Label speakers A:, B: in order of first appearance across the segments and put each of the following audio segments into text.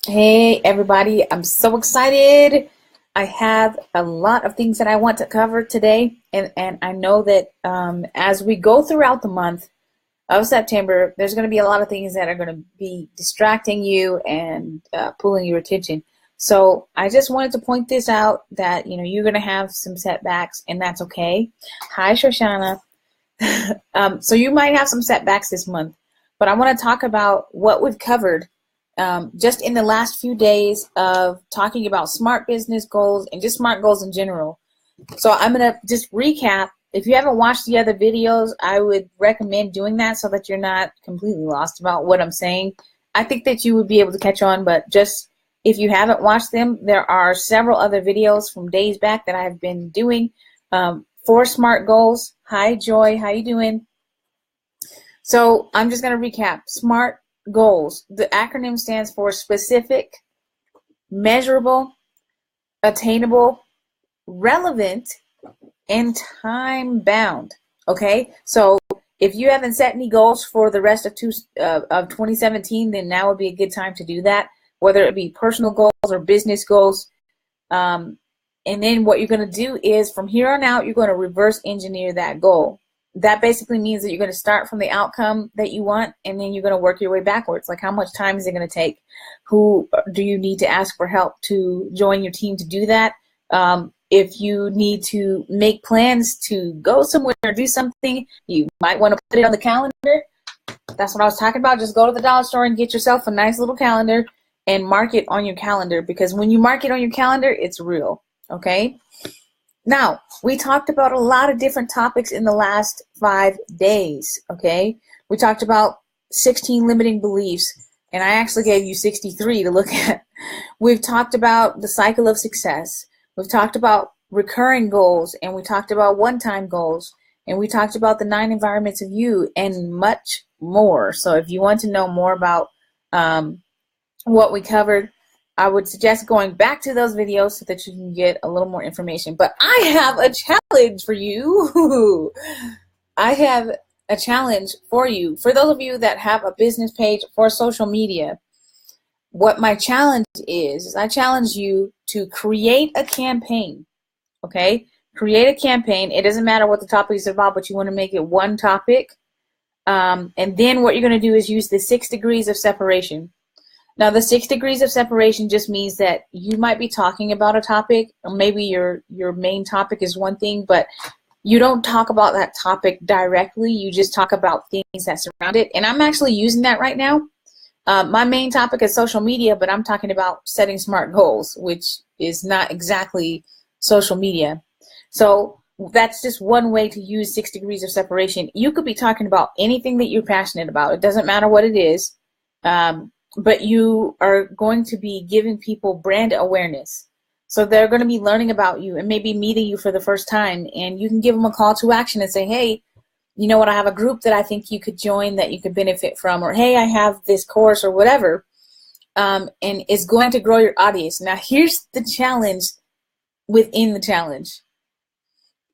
A: Hey everybody, I'm so excited. I have a lot of things that I want to cover today, and I know that as we go throughout the month of September, there's going to be a lot of things that are going to be distracting you and pulling your attention. So I just wanted to point this out that you're going to have some setbacks, and that's okay. Hi, Shoshana. So you might have some setbacks this month, but I want to talk about what we've covered just in the last few days of talking about smart business goals and just smart goals in general. So I'm going to just recap. If you haven't watched the other videos, I would recommend doing that so that you're not completely lost about what I'm saying. I think that you would be able to catch on, but just if you haven't watched them, there are several other videos from days back that I've been doing for SMART goals. Hi, Joy. How you doing? So I'm just going to recap. SMART goals. The acronym stands for specific, measurable, attainable, relevant, and time bound. Okay, so if you haven't set any goals for the rest of 2017, then now would be a good time to do that, whether it be personal goals or business goals. And then what you're going to do is from here on out, you're going to reverse engineer that goal. That basically means that you're going to start from the outcome that you want, and then you're going to work your way backwards. Like, how much time is it going to take? Who do you need to ask for help to join your team to do that? If you need to make plans to go somewhere or do something, you might want to put it on the calendar. That's what I was talking about. Just go to the dollar store and get yourself a nice little calendar and mark it on your calendar, because when you mark it on your calendar, it's real. Okay? Now, we talked about a lot of different topics in the last 5 days, okay? We talked about 16 limiting beliefs, and I actually gave you 63 to look at. We've talked about the cycle of success. We've talked about recurring goals, and we talked about one-time goals, and we talked about the 9 environments of you, and much more. So if you want to know more about what we covered, I would suggest going back to those videos so that you can get a little more information. But I have a challenge for you. I have a challenge for you. For those of you that have a business page for social media, what my challenge is I challenge you to create a campaign, okay? Create a campaign. It doesn't matter what the topic is about, but you want to make it one topic. And then what you're going to do is use the 6 degrees of separation. Now, the 6 degrees of separation just means that you might be talking about a topic, or maybe your main topic is one thing, but you don't talk about that topic directly. You just talk about things that surround it. And I'm actually using that right now. My main topic is social media, but I'm talking about setting SMART goals, which is not exactly social media. So that's just one way to use 6 degrees of separation. You could be talking about anything that you're passionate about. It doesn't matter what it is. But you are going to be giving people brand awareness. So they're going to be learning about you and maybe meeting you for the first time, and you can give them a call to action and say, hey, you know what, I have a group that I think you could join that you could benefit from, or hey, I have this course or whatever, and it's going to grow your audience. Now, here's the challenge within the challenge.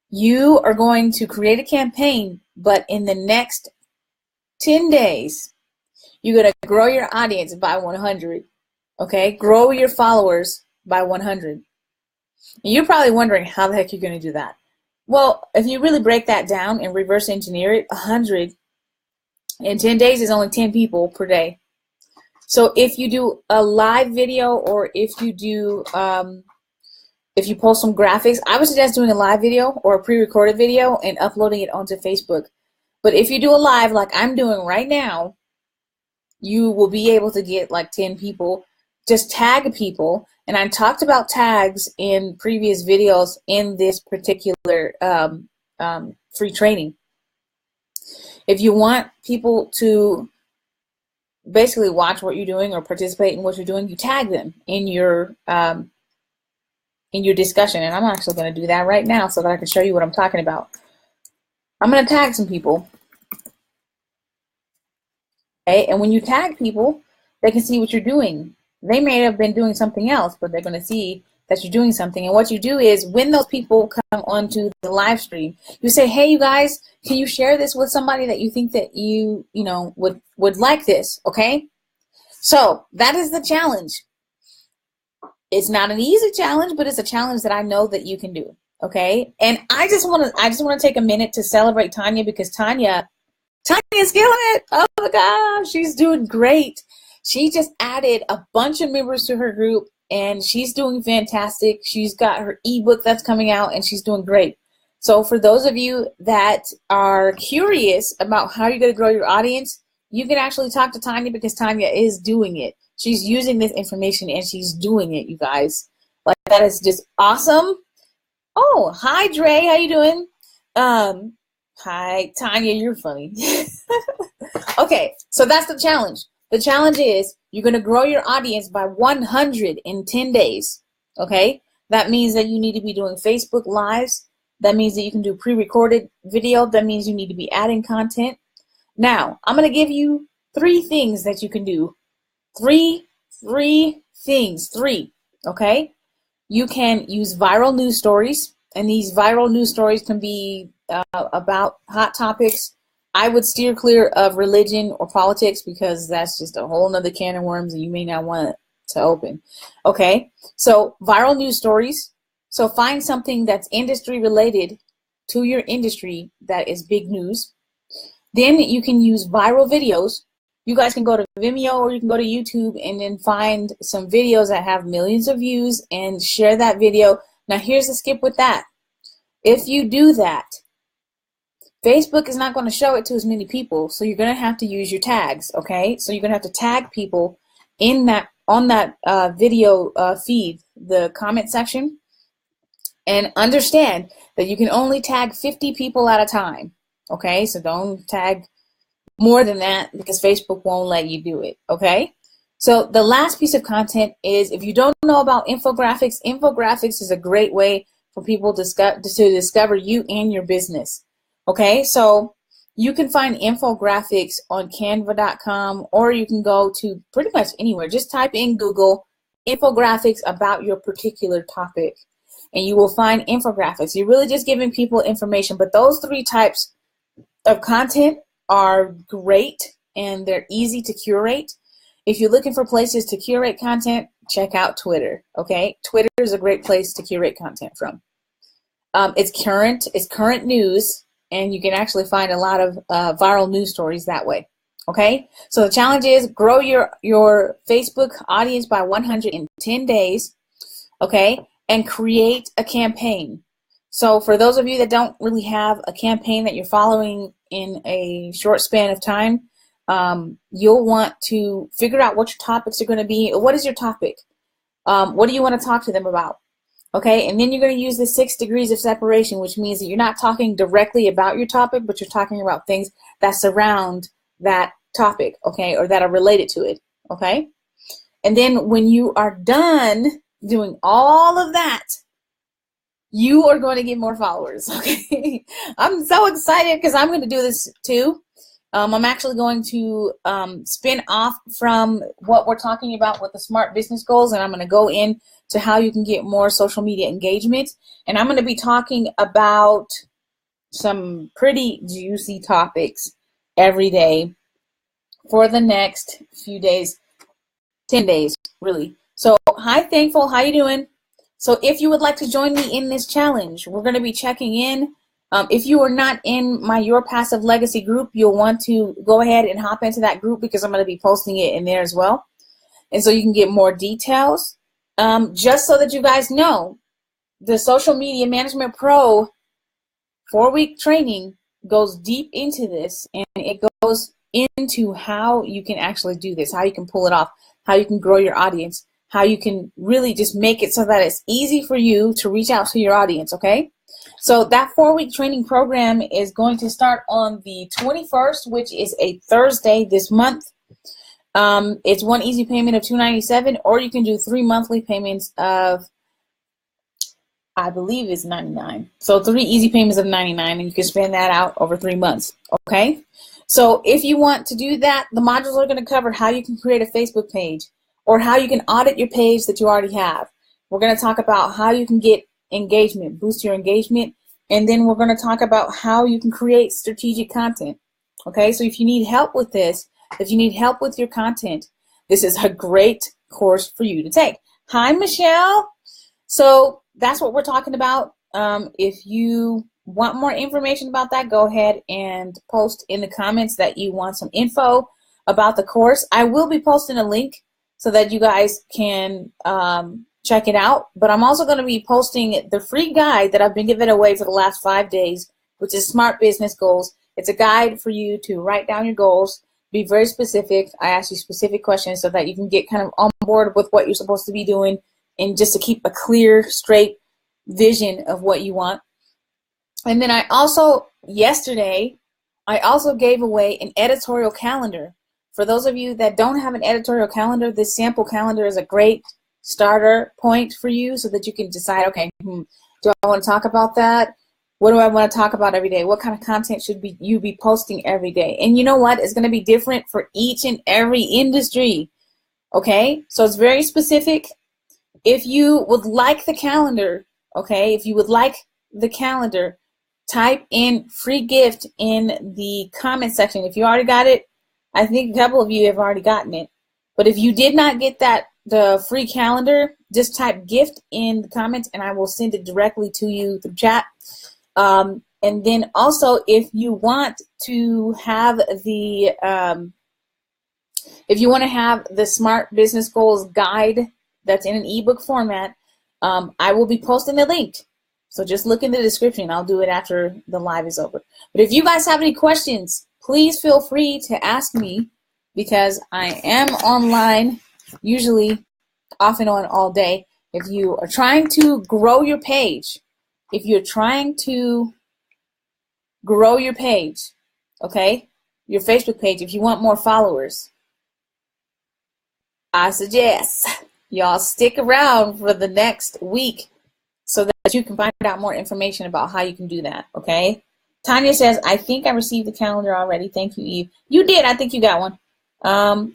A: You are going to create a campaign, but in the next 10 days, you're going to grow your audience by 100, okay? Grow your followers by 100. And you're probably wondering how the heck you're going to do that. Well, if you really break that down and reverse engineer it, 100 in 10 days is only 10 people per day. So if you do a live video, or if you do, if you post some graphics, I would suggest doing a live video or a pre-recorded video and uploading it onto Facebook. But if you do a live like I'm doing right now, you will be able to get like 10 people. Just tag people. And I talked about tags in previous videos in this particular free training. If you want people to basically watch what you're doing or participate in what you're doing, you tag them in your discussion. And I'm actually going to do that right now so that I can show you what I'm talking about. I'm going to tag some people. Okay, and when you tag people, they can see what you're doing. They may have been doing something else, but they're going to see that you're doing something. And what you do is, when those people come onto the live stream, you say, hey, you guys, can you share this with somebody that you think that you know would like this, okay? So that is the challenge. It's not an easy challenge, but it's a challenge that I know that you can do. Okay. And I just want to take a minute to celebrate Tanya, because Tanya's killing it. Oh my gosh, she's doing great. She just added a bunch of members to her group and she's doing fantastic. She's got her ebook that's coming out and she's doing great. So for those of you that are curious about how you're going to grow your audience, you can actually talk to Tanya, because Tanya is doing it. She's using this information and she's doing it, you guys. Like, that is just awesome. Oh, hi Dre, how you doing? Hi Tanya, you're funny. Okay, so that's the challenge. The challenge is you're going to grow your audience by 100 in 10 days. Okay, that means that you need to be doing Facebook Lives. That means that you can do pre-recorded video. That means you need to be adding content. Now, I'm going to give you 3 things that you can do. Three things. Okay? You can use viral news stories, and these viral news stories can be about hot topics. I would steer clear of religion or politics, because that's just a whole nother can of worms and you may not want to open. Okay? So, viral news stories. So find something that's industry related to your industry that is big news. Then you can use viral videos. You guys can go to Vimeo or you can go to YouTube and then find some videos that have millions of views and share that video. Now here's the skip with that. If you do that, Facebook is not going to show it to as many people, so you're going to have to use your tags, okay? So you're going to have to tag people in that on that video feed, the comment section. And understand that you can only tag 50 people at a time, okay? So don't tag more than that, because Facebook won't let you do it, okay? So the last piece of content is, if you don't know about infographics, infographics is a great way for people to discover you and your business, okay? So you can find infographics on canva.com, or you can go to pretty much anywhere. Just type in Google infographics about your particular topic, and you will find infographics. You're really just giving people information, but those 3 types of content are great and they're easy to curate. If you're looking for places to curate content, check out Twitter, okay? Twitter is a great place to curate content from. It's current news, and you can actually find a lot of viral news stories that way, okay? So the challenge is grow your Facebook audience by 100 in 10 days, okay? And create a campaign. So for those of you that don't really have a campaign that you're following in a short span of time, you'll want to figure out what your topics are going to be. What is your topic? What do you want to talk to them about? Okay, and then you're going to use the 6 degrees of separation, which means that you're not talking directly about your topic, but you're talking about things that surround that topic, okay, or that are related to it, okay? And then when you are done doing all of that, you are going to get more followers, okay? I'm so excited because I'm going to do this too. I'm actually going to spin off from what we're talking about with the SMART business goals, and I'm going to go in to how you can get more social media engagement. And I'm going to be talking about some pretty juicy topics every day for the next few days, 10 days, really. So, hi, Thankful. How you doing? So if you would like to join me in this challenge, we're going to be checking in. If you are not in my Your Passive Legacy group, you'll want to go ahead and hop into that group, because I'm going to be posting it in there as well. And so you can get more details. Just so that you guys know, the Social Media Management Pro 4-week training goes deep into this, and it goes into how you can actually do this, how you can pull it off, how you can grow your audience, how you can really just make it so that it's easy for you to reach out to your audience, okay? So that 4-week training program is going to start on the 21st, which is a Thursday this month. It's one easy payment of $297, or you can do 3 monthly payments of, I believe it's $99. So 3 easy payments of $99, and you can spend that out over 3 months, okay? So if you want to do that, the modules are going to cover how you can create a Facebook page, or how you can audit your page that you already have. We're going to talk about how you can get engagement, boost your engagement, and then we're going to talk about how you can create strategic content. Okay, so if you need help with this, if you need help with your content, this is a great course for you to take. Hi, Michelle. So that's what we're talking about. If you want more information about that, go ahead and post in the comments that you want some info about the course. I will be posting a link so that you guys can check it out. But I'm also going to be posting the free guide that I've been giving away for the last 5 days, which is Smart Business Goals. It's a guide for you to write down your goals, be very specific. I ask you specific questions so that you can get kind of on board with what you're supposed to be doing and just to keep a clear, straight vision of what you want. And then yesterday, I also gave away an editorial calendar. For those of you that don't have an editorial calendar, this sample calendar is a great starter point for you so that you can decide, okay, do I want to talk about that? What do I want to talk about every day? What kind of content should you be posting every day? And you know what? It's going to be different for each and every industry. Okay? So it's very specific. If you would like the calendar, okay, if you would like the calendar, type in free gift in the comment section. If you already got it, I think a couple of you have already gotten it. But if you did not get the free calendar, just type gift in the comments and I will send it directly to you through chat. And then also, if you want to have the Smart Business Goals guide that's in an ebook format, I will be posting the link. So just look in the description. I'll do it after the live is over. But if you guys have any questions, please feel free to ask me because I am online, usually off and on all day. If you are trying to grow your page, okay, your Facebook page, if you want more followers, I suggest y'all stick around for the next week so that you can find out more information about how you can do that, okay? Tanya says, I think I received the calendar already. Thank you, Eve. You did. I think you got one.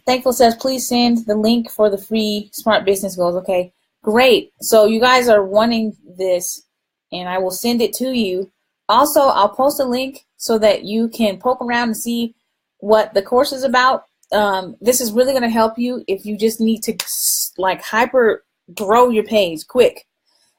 A: Thankful says, please send the link for the free Smart Business Goals. Okay, great. So you guys are wanting this, and I will send it to you. Also, I'll post a link so that you can poke around and see what the course is about. This is really going to help you if you just need to like hyper grow your page quick.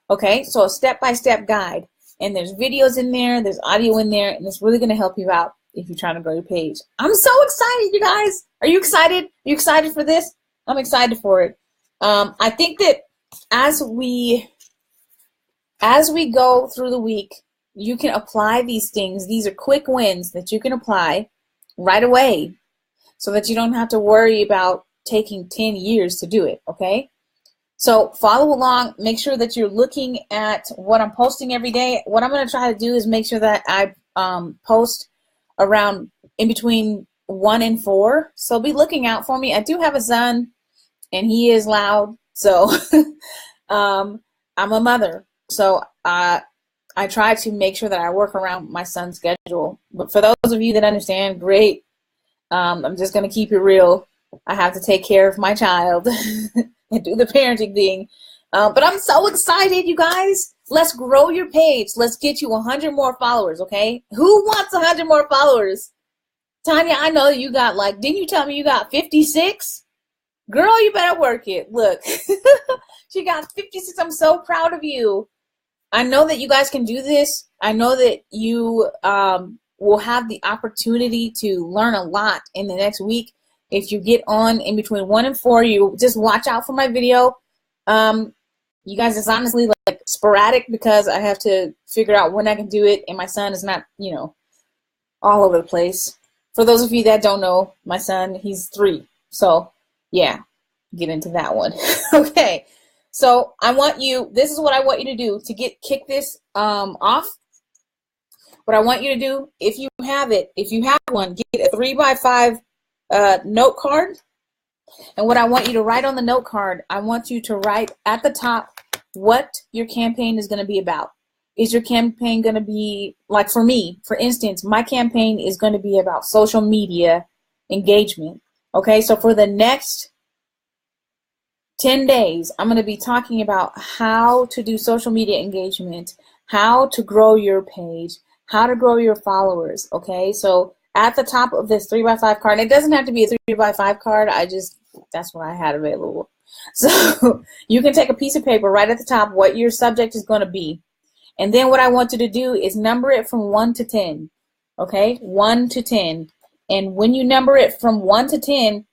A: Okay, so a step-by-step guide, and there's videos in there, there's audio in there, and it's really going to help you out if you're trying to grow your page. I'm so excited, you guys. Are you excited? Are you excited for this? I'm excited for it. I think that as we go through the week, you can apply these things. These are quick wins that you can apply right away so that you don't have to worry about taking 10 years to do it, okay? So follow along. Make sure that you're looking at what I'm posting every day. What I'm going to try to do is make sure that I post around in between 1 and 4. So be looking out for me. I do have a son, and he is loud. So I'm a mother. So I try to make sure that I work around my son's schedule. But for those of you that understand, great. I'm just going to keep it real. I have to take care of my child and do the parenting thing. But I'm so excited, you guys. Let's grow your page. Let's get you 100 more followers, okay? Who wants 100 more followers? Tanya, I know you got didn't you tell me you got 56? Girl, you better work it. Look, she got 56. I'm so proud of you. I know that you guys can do this. I know that you will have the opportunity to learn a lot in the next week. If you get on in between 1 and 4, you just watch out for my video. You guys, it's honestly sporadic because I have to figure out when I can do it, and my son is not, all over the place. For those of you that don't know, my son, he's 3. So, yeah, get into that one. Okay. So this is what I want you to do to kick this off. What I want you to do, if you have one, get a 3x5 note card. And what I want you to write on the note card, I want you to write at the top what your campaign is going to be about. Is your campaign going to be, for me, for instance, my campaign is going to be about social media engagement. Okay, so for the next 10 days, I'm going to be talking about how to do social media engagement, how to grow your page, how to grow your followers, okay? So at the top of this 3x5 card, it doesn't have to be a 3x5 card. That's what I had available. So you can take a piece of paper right at the top what your subject is going to be. And then what I want you to do is number it from 1 to 10. Okay? 1 to 10. And when you number it from 1 to 10,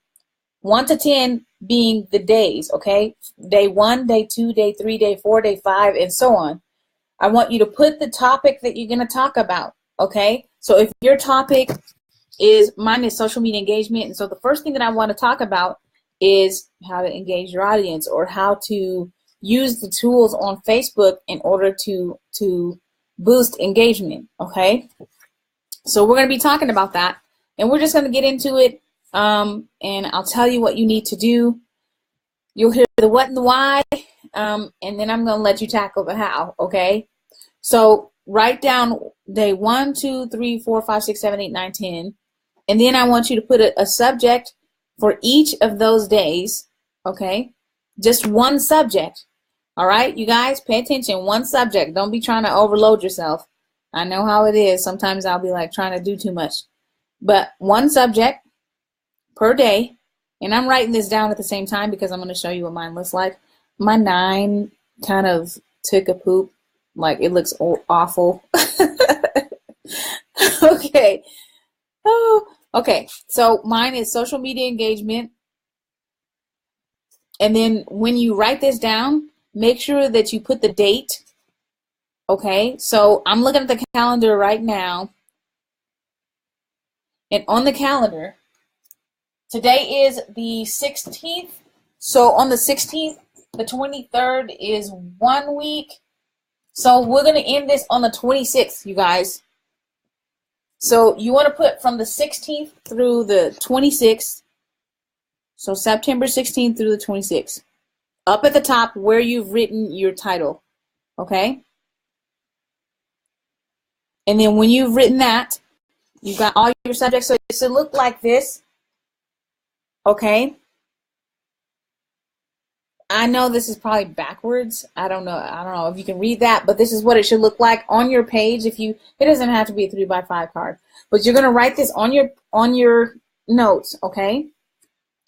A: 1 to 10 being the days, okay? Day 1, day 2, day 3, day 4, day 5, and so on. I want you to put the topic that you're going to talk about, okay? So if your topic is, mine is social media engagement, and so the first thing that I want to talk about is how to engage your audience, or how to use the tools on Facebook in order to boost engagement, okay? So we're going to be talking about that, and we're just going to get into it, and I'll tell you what you need to do. You'll hear the what and the why, and then I'm going to let you tackle the how, okay? So write down day 1, 2, 3, 4, 5, 6, 7, 8, 9, 10, and then I want you to put a subject for each of those days, okay? Just one subject, all right? You guys, pay attention, one subject. Don't be trying to overload yourself. I know how it is. Sometimes I'll be like trying to do too much. But one subject per day, and I'm writing this down at the same time because I'm going to show you what mine looks like. My 9 kind of took a poop. Like, it looks awful. Okay. Oh, okay. So mine is social media engagement. And then when you write this down, make sure that you put the date. Okay. So I'm looking at the calendar right now. And on the calendar, today is the 16th. So on the 16th, the 23rd is 1 week. So we're going to end this on the 26th, you guys. So you want to put from the 16th through the 26th. So September 16th through the 26th. Up at the top where you've written your title. Okay? And then when you've written that, you've got all your subjects. So it should look like this. Okay? I know this is probably backwards. I don't know if you can read that, but this is what it should look like on your page. It doesn't have to be a 3x5 card, but you're going to write this on your notes, okay?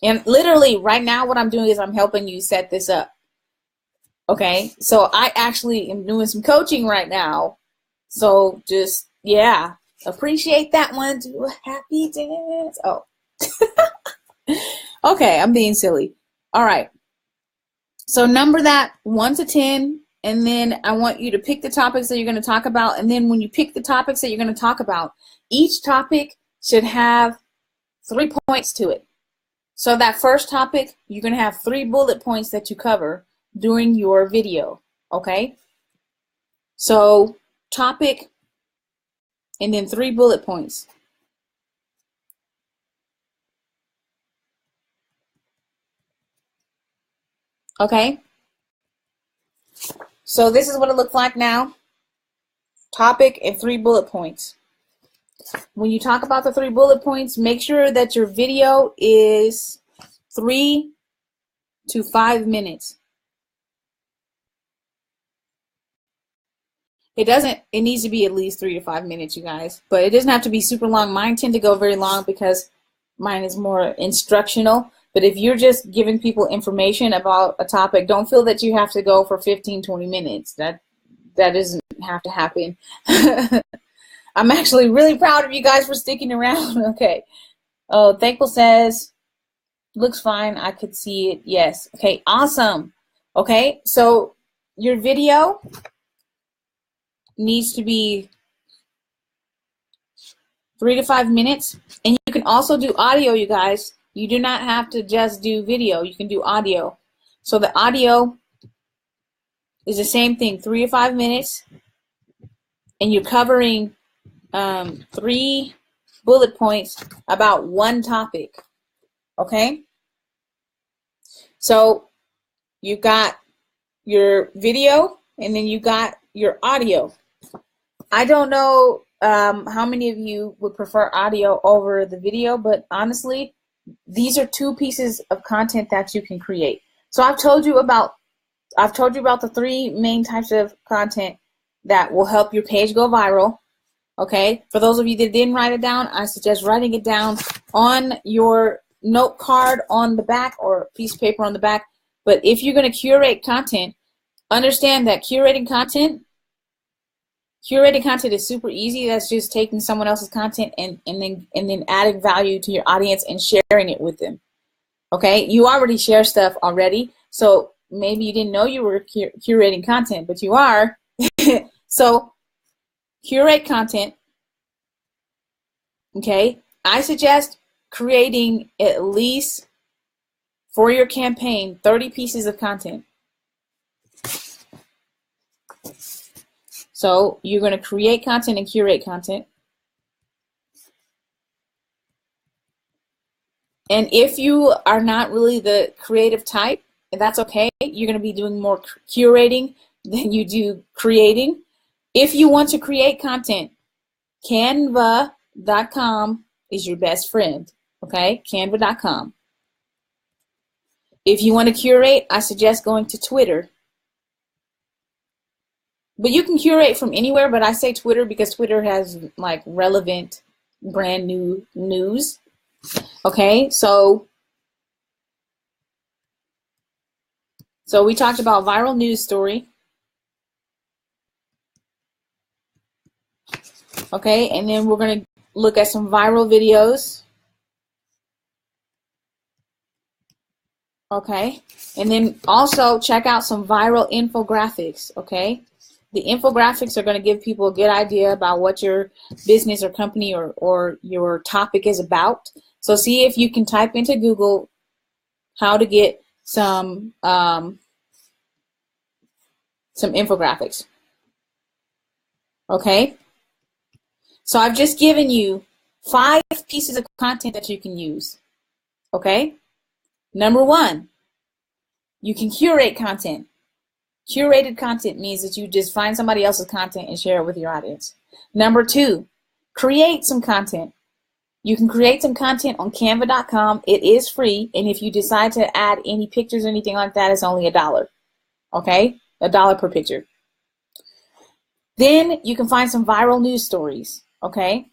A: And literally right now what I'm doing is I'm helping you set this up. Okay? So I actually am doing some coaching right now. So just, yeah, appreciate that one. Do a happy dance. Oh. Okay, I'm being silly. All right. So number that 1 to 10, and then I want you to pick the topics that you're going to talk about. And then when you pick the topics that you're going to talk about, each topic should have 3 points to it. So that first topic, you're going to have 3 bullet points that you cover during your video, okay? So topic, and then 3 bullet points. Okay? So this is what it looks like now. Topic and 3 bullet points. When you talk about the 3 bullet points, make sure that your video is 3 to 5 minutes. It needs to be at least 3 to 5 minutes, you guys. But it doesn't have to be super long. Mine tend to go very long because mine is more instructional. But if you're just giving people information about a topic, don't feel that you have to go for 15, 20 minutes. That doesn't have to happen. I'm actually really proud of you guys for sticking around. Okay. Oh, Thankful says, looks fine. I could see it. Yes. Okay. Awesome. Okay. So your video needs to be 3 to 5 minutes. And you can also do audio, you guys. You do not have to just do video. You can do audio. So the audio is the same thing, 3 to 5 minutes. And you're covering 3 bullet points about one topic. Okay? So you got your video and then you got your audio. I don't know how many of you would prefer audio over the video, but honestly, these are 2 pieces of content that you can create. So I've told you about the 3 main types of content that will help your page go viral. Okay, for those of you that didn't write it down, I suggest writing it down on your note card on the back or piece of paper on the back. But if you're going to curate content, understand that curating content is super easy. That's just taking someone else's content and then adding value to your audience and sharing it with them. Okay, you already share stuff already, so maybe you didn't know you were curating content, but you are. So curate content. Okay, I suggest creating at least for your campaign 30 pieces of content. So you're going to create content and curate content. And if you are not really the creative type, that's okay. You're going to be doing more curating than you do creating. If you want to create content, Canva.com is your best friend. Okay, Canva.com. If you want to curate, I suggest going to Twitter. But you can curate from anywhere, but I say Twitter because Twitter has like relevant brand new news. Okay, so we talked about viral news story. Okay, and then we're going to look at some viral videos. Okay, and then also check out some viral infographics. Okay, the infographics are going to give people a good idea about what your business or company or your topic is about. So see if you can type into Google how to get some infographics. Okay, so I've just given you 5 pieces of content that you can use. Okay, number 1, you can curate content. Curated content means that you just find somebody else's content and share it with your audience. Number 2, create some content. You can create some content on Canva.com. It is free, and if you decide to add any pictures or anything like that, it's only $1. Okay, $1 per picture. Then you can find some viral news stories. Okay,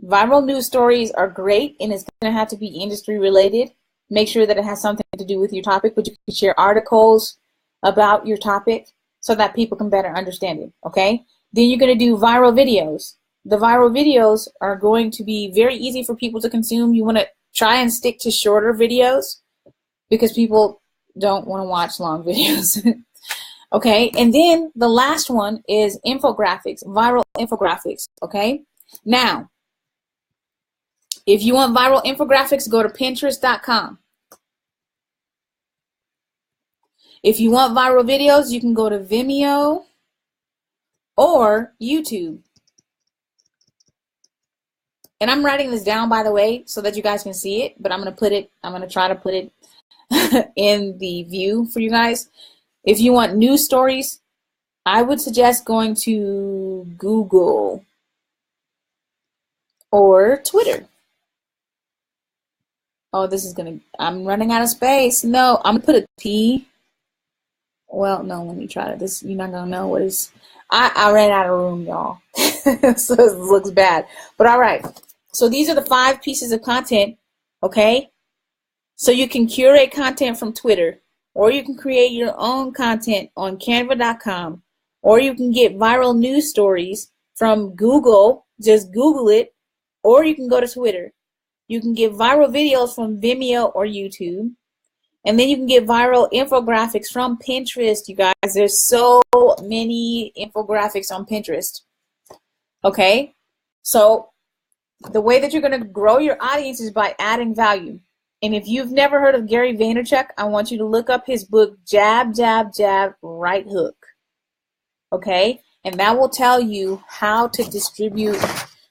A: viral news stories are great, and it's going to have to be industry related. Make sure that it has something to do with your topic, but you can share articles about your topic so that people can better understand it. Okay, then you're going to do viral videos. The viral videos are going to be very easy for people to consume. You want to try and stick to shorter videos because people don't want to watch long videos. Okay, and then the last one is infographics, viral infographics. Okay, now if you want viral infographics, go to Pinterest.com. If you want viral videos, you can go to Vimeo or YouTube. And I'm writing this down, by the way, so that you guys can see it, but I'm going to try to put it in the view for you guys. If you want news stories, I would suggest going to Google or Twitter. Oh, I'm running out of space. No, I'm going to put a P. Well, no, let me try this. You're not going to know what is. I ran out of room, y'all. So it looks bad. But all right. So these are the 5 pieces of content, okay? So you can curate content from Twitter, or you can create your own content on Canva.com, or you can get viral news stories from Google. Just Google it, or you can go to Twitter. You can get viral videos from Vimeo or YouTube. And then you can get viral infographics from Pinterest, you guys. There's so many infographics on Pinterest. Okay? So the way that you're going to grow your audience is by adding value. And if you've never heard of Gary Vaynerchuk, I want you to look up his book, Jab, Jab, Jab, Right Hook. Okay? And that will tell you how to distribute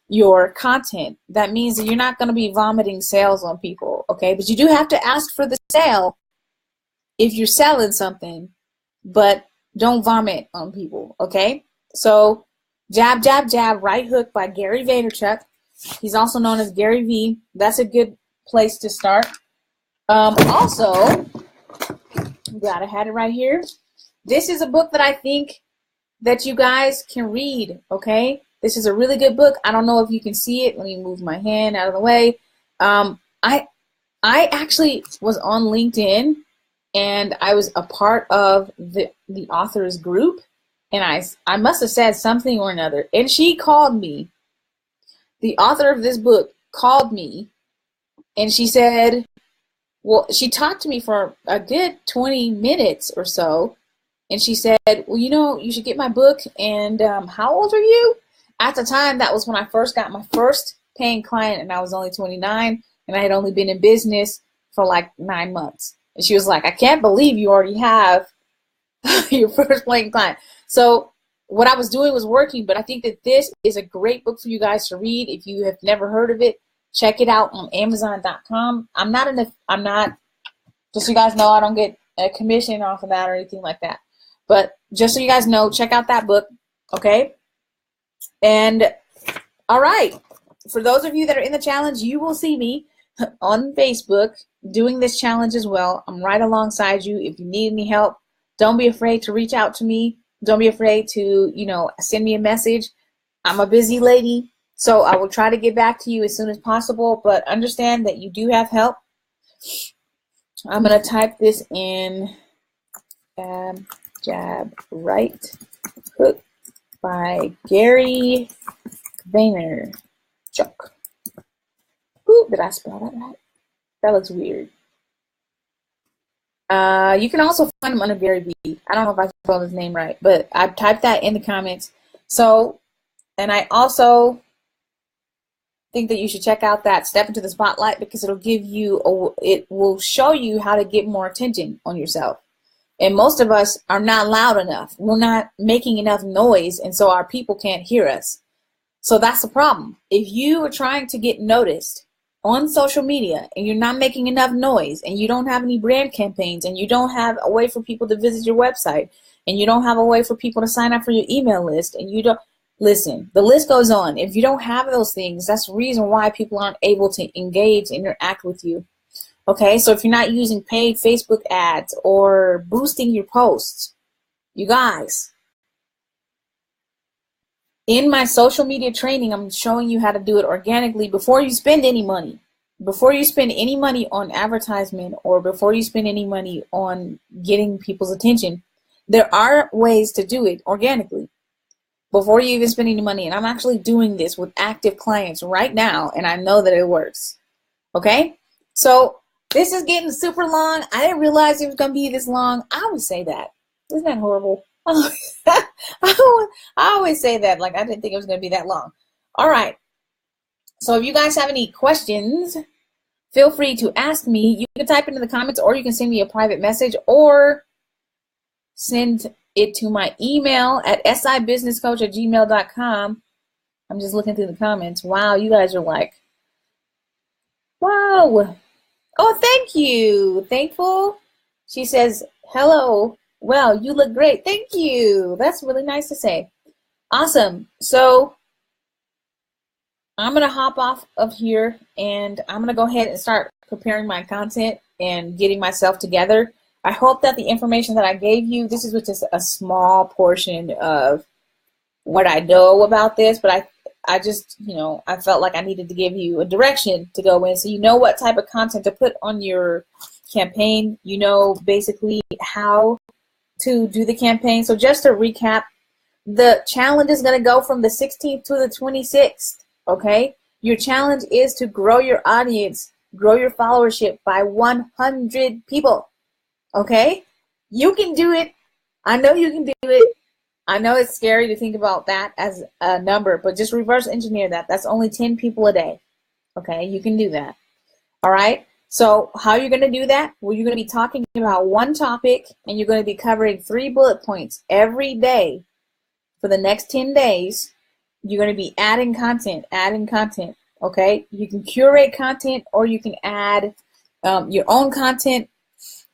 A: your content. That means that you're not going to be vomiting sales on people. Okay? But you do have to ask for the sale if you're selling something, but don't vomit on people, okay? So, Jab, Jab, Jab, Right Hook by Gary Vaynerchuk. He's also known as Gary V. That's a good place to start. Also, I had it right here. This is a book that I think that you guys can read, okay? This is a really good book. I don't know if you can see it. Let me move my hand out of the way. I actually was on LinkedIn, and I was a part of the author's group, and I must have said something or another, and she called me. The author of this book called me, and she said, well, she talked to me for a good 20 minutes or so, and she said, well, you should get my book, and how old are you? At the time, that was when I first got my first paying client, and I was only 29, and I had only been in business for like 9 months. And she was like, I can't believe you already have your first paying client. So what I was doing was working, but I think that this is a great book for you guys to read. If you have never heard of it, check it out on Amazon.com. I'm not, just so you guys know, I don't get a commission off of that or anything like that. But just so you guys know, check out that book, okay? And all right, for those of you that are in the challenge, you will see me on Facebook doing this challenge as well. I'm right alongside you. If you need any help, don't be afraid to reach out to me. Don't be afraid to, send me a message. I'm a busy lady, so I will try to get back to you as soon as possible, but understand that you do have help. I'm going to type this in, Jab, Right, Hook by Gary Vaynerchuk. Ooh, did I spell that right? That looks weird. You can also find him under Gary V. I don't know if I spelled his name right, but I typed that in the comments. So, and I also think that you should check out that Step into the Spotlight, because it will show you how to get more attention on yourself. And most of us are not loud enough. We're not making enough noise, and so our people can't hear us. So that's the problem. If you are trying to get noticed on social media and you're not making enough noise, and you don't have any brand campaigns, and you don't have a way for people to visit your website, and you don't have a way for people to sign up for your email list, and you don't, listen, the list goes on. If you don't have those things, that's the reason why people aren't able to engage, interact with you. Okay, so if you're not using paid Facebook ads or boosting your posts, you guys, in my social media training, I'm showing you how to do it organically before you spend any money. Before you spend any money on advertisement, or before you spend any money on getting people's attention, there are ways to do it organically before you even spend any money. And I'm actually doing this with active clients right now, and I know that it works. Okay, so this is getting super long. I didn't realize it was going to be this long. I always say that. Isn't that horrible? I always say that. Like, I didn't think it was going to be that long. All right. So if you guys have any questions, feel free to ask me. You can type into the comments, or you can send me a private message, or send it to my email at sibusinesscoach@gmail.com. I'm just looking through the comments. Wow, you guys are like, wow. Oh, thank you. Thankful. She says, hello. Well, you look great. Thank you. That's really nice to say. Awesome. So I'm going to hop off of here, and I'm going to go ahead and start preparing my content and getting myself together. I hope that the information that I gave you, this is just a small portion of what I know about this, but I just, I felt like I needed to give you a direction to go in, so you know what type of content to put on your campaign, basically how to do the campaign. So just to recap, the challenge is going to go from the 16th to the 26th, okay? Your challenge is to grow your audience, grow your followership by 100 people, okay? You can do it. I know you can do it. I know it's scary to think about that as a number, but just reverse engineer that. That's only 10 people a day. Okay, you can do that. All right. So how you're going to do that? Well, you're going to be talking about one topic, and you're going to be covering 3 bullet points every day for the next 10 days. You're going to be adding content. Okay. You can curate content, or you can add your own content,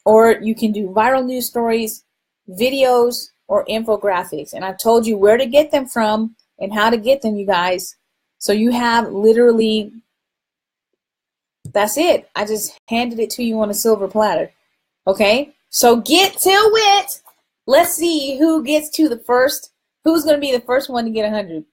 A: or you can do viral news stories, videos, or infographics. And I've told you where to get them from and how to get them, you guys. So you have literally, that's it. I just handed it to you on a silver platter. Okay? So get to it. Let's see who gets to the first, who's going to be the first one to get 100.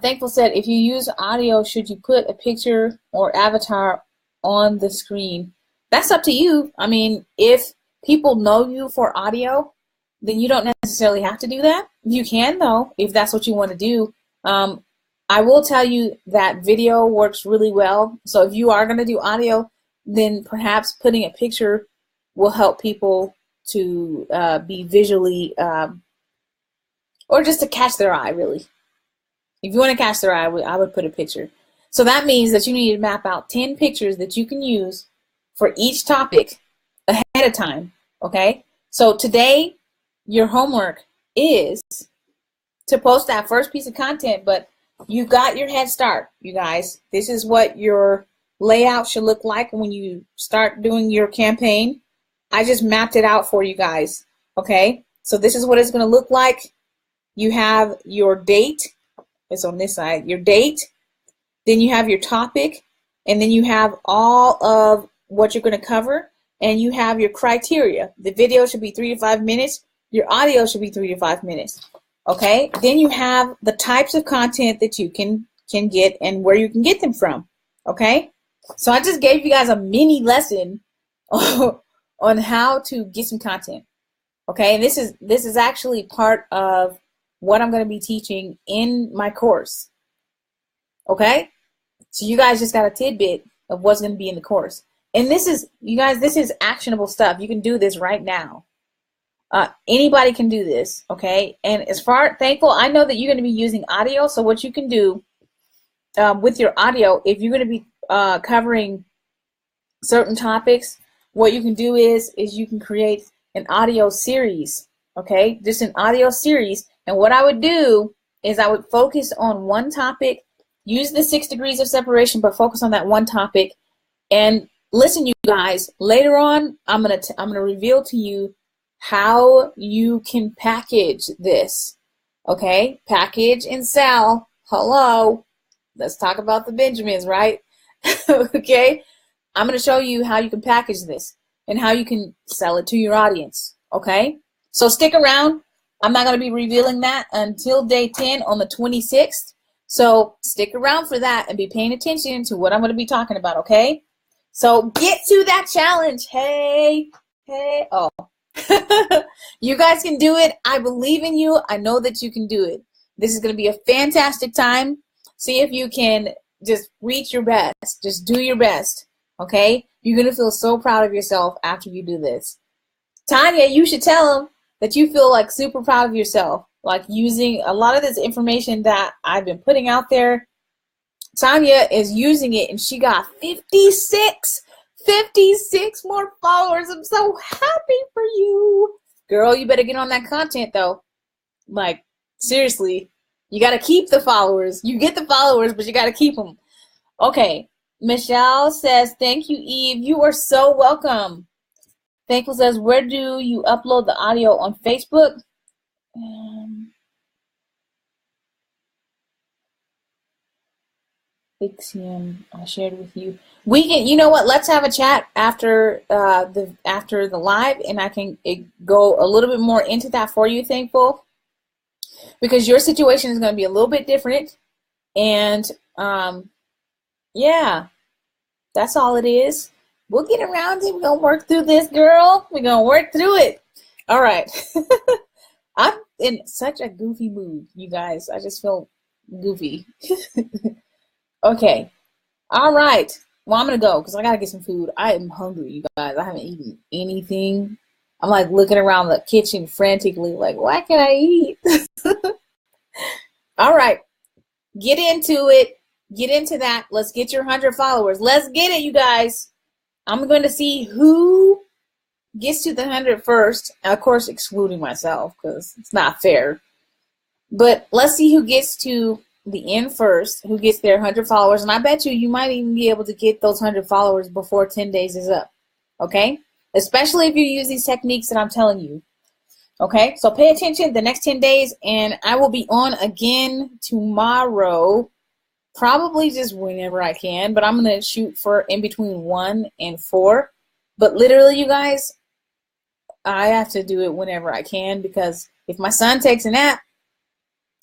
A: Thankful said, if you use audio, should you put a picture or avatar on the screen? that's up to you. I mean, if people know you for audio, then you don't necessarily have to do that. You can, though, if that's what you want to do. I will tell you that video works really well. So if you are going to do audio, then perhaps putting a picture will help people to be visually, or just to catch their eye, really. If you want to catch their eye, I would put a picture. So that means that you need to map out 10 pictures that you can use for each topic ahead of time, okay? So today, your homework is to post that first piece of content, but you got your head start, you guys. This is what your layout should look like when you start doing your campaign. I just mapped it out for you guys, okay? So this is what it's going to look like. You have your date. It's on this side. Your date. Then you have your topic. And then you have all of what you're going to cover. And you have your criteria. The video should be 3 to 5 minutes. Your audio should be 3 to 5 minutes. Okay? Then you have the types of content that you can get and where you can get them from. Okay? So I just gave you guys a mini lesson on how to get some content. Okay? And this is actually part of what I'm going to be teaching in my course. Okay? So you guys just got a tidbit of what's going to be in the course. And this is, you guys, this is actionable stuff. You can do this right now. Anybody can do this, okay? And as far, thankful, I know that you're going to be using audio. So what you can do with your audio, if you're going to be covering certain topics, what you can do is you can create an audio series, okay? Just an audio series. And what I would do is I would focus on one topic, use the 6 degrees of separation, but focus on that one topic. And listen, you guys, later on, I'm gonna reveal to you how you can package this. Okay? Package and sell. Hello. Let's talk about the Benjamins, right? Okay? I'm gonna show you how you can package this and how you can sell it to your audience. Okay? So stick around. I'm not gonna be revealing that until day 10 on the 26th. So stick around for that and be paying attention to what I'm gonna be talking about, okay? So get to that challenge. Hey. Oh. You guys can do it. I believe in you. I know that you can do it. This is going to be a fantastic time. See if you can just reach your best. Just do your best. Okay? You're going to feel so proud of yourself after you do this. Tanya, you should tell them that you feel like super proud of yourself. Like using a lot of this information that I've been putting out there. Tanya is using it and she got 56 more followers. I'm so happy for you. Girl, you better get on that content though. Like, seriously, you got to keep the followers. You get the followers, but you got to keep them. Okay, Michelle says, thank you, Eve. You are so welcome. Thankful says, where do you upload the audio on Facebook? Ixiom, I shared with you. We can, you know what? Let's have a chat after the live, and I can go a little bit more into that for you, Thankful, because your situation is going to be a little bit different, and yeah, that's all it is. We'll get around it. We're gonna work through this, girl. We're gonna work through it. All right. I'm in such a goofy mood, you guys. I just feel goofy. Okay. All right. Well, I'm going to go because I got to get some food. I am hungry, you guys. I haven't eaten anything. I'm like looking around the kitchen frantically like, what can I eat? All right. Get into it. Get into that. Let's get your 100 followers. Let's get it, you guys. I'm going to see who gets to the 100 first. Of course, excluding myself because it's not fair. But let's see who gets to the end first, who gets their 100 followers, and I bet you might even be able to get those 100 followers before 10 days is up, okay? Especially if you use these techniques that I'm telling you, okay? So pay attention the next 10 days, and I will be on again tomorrow, probably just whenever I can, but I'm going to shoot for in between 1 and 4, but literally, you guys, I have to do it whenever I can because if my son takes a nap,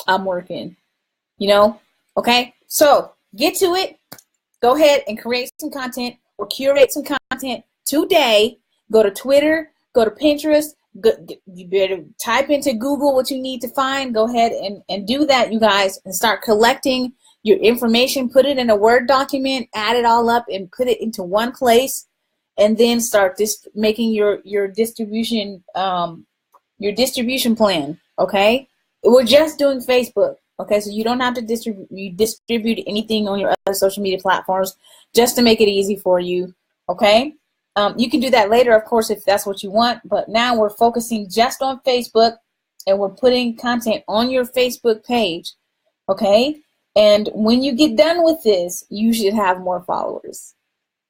A: I'm working. You know, okay? So get to it. Go ahead and create some content or curate some content today. Go to Twitter, go to Pinterest. You better type into Google what you need to find. Go ahead and do that, you guys, and start collecting your information. Put it in a Word document, add it all up, and put it into one place, and then start making your distribution plan. Okay, we're just doing Facebook. Okay, so you don't have to distribute anything on your other social media platforms, just to make it easy for you. Okay. You can do that later, of course, if that's what you want, but now we're focusing just on Facebook, and we're putting content on your Facebook page, okay? And when you get done with this, you should have more followers.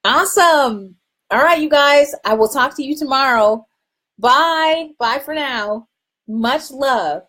A: Awesome. All right, you guys, I will talk to you tomorrow. Bye. Bye for now. Much love.